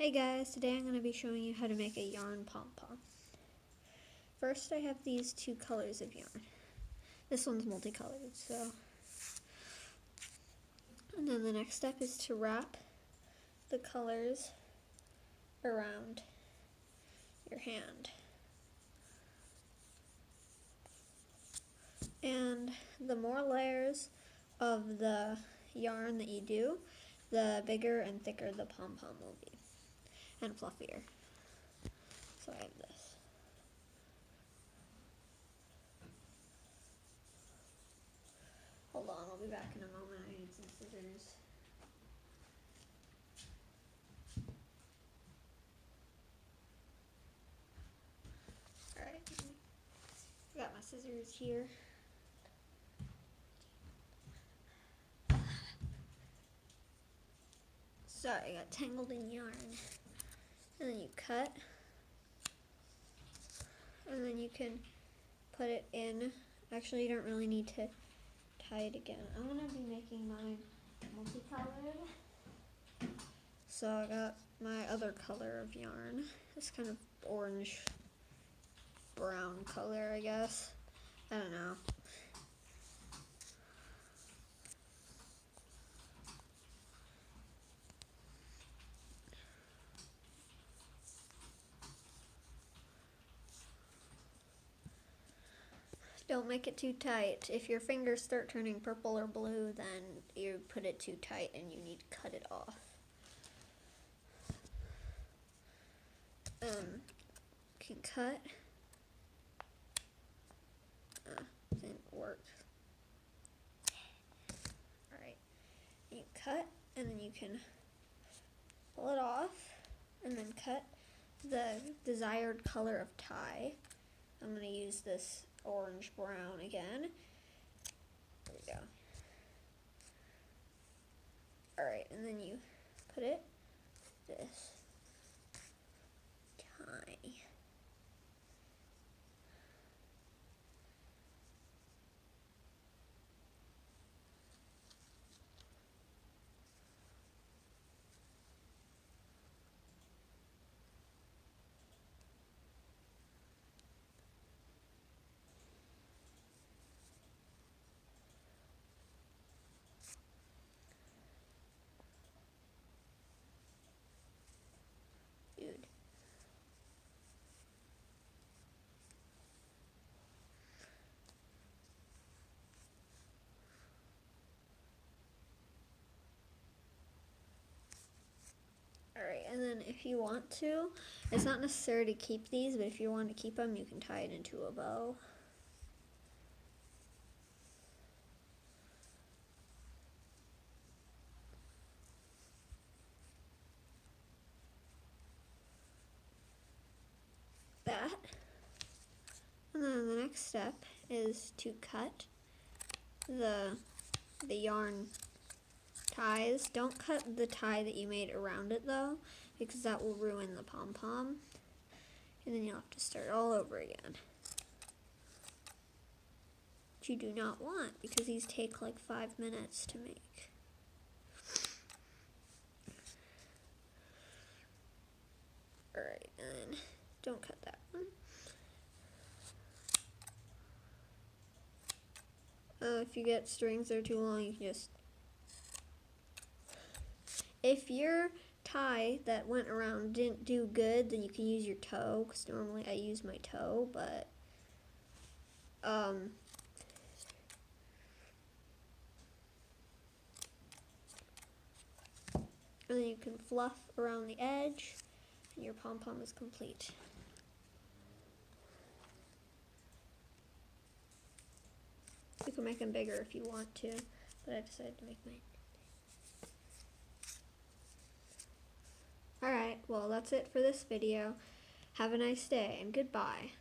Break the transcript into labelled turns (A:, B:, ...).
A: Hey guys, today I'm going to be showing you how to make a yarn pom-pom. First I have these two colors of yarn. This one's multicolored, so. And then the next step is to wrap the colors around your hand. And the more layers of the yarn that you do, the bigger and thicker the pom-pom will be, and fluffier. So I have this. Hold on, I'll be back in a moment. I need some scissors. Alright, I got my scissors here. Sorry, I got tangled in yarn. And then you cut. And then you can put it in. Actually, you don't really need to tie it again. I'm going to be making mine multicolored. So I got my other color of yarn. This kind of orange brown color, I guess. I don't know. Don't make it too tight. If your fingers start turning purple or blue, then you put it too tight and you need to cut it off. Can cut. Didn't work. Alright. You cut, and then you can pull it off, and then cut the desired color of tie. I'm going to use this orange brown again. There we go. Alright, and then you put it this tie. Dude. Alright, and then if you want to, it's not necessary to keep these, but if you want to keep them, you can tie it into a bow. That. And then the next step is to cut the yarn ties. Don't cut the tie that you made around it though, because that will ruin the pom-pom. And then you'll have to start all over again. Which you do not want, because these take like 5 minutes to make. Alright, and then don't cut that one. If you get strings that are too long, you can just... If your tie that went around didn't do good, then you can use your toe, because normally I use my toe, but... And then you can fluff around the edge, and your pom-pom is complete. You can make them bigger if you want to, but I decided to make mine. Alright, well that's it for this video. Have a nice day, and goodbye.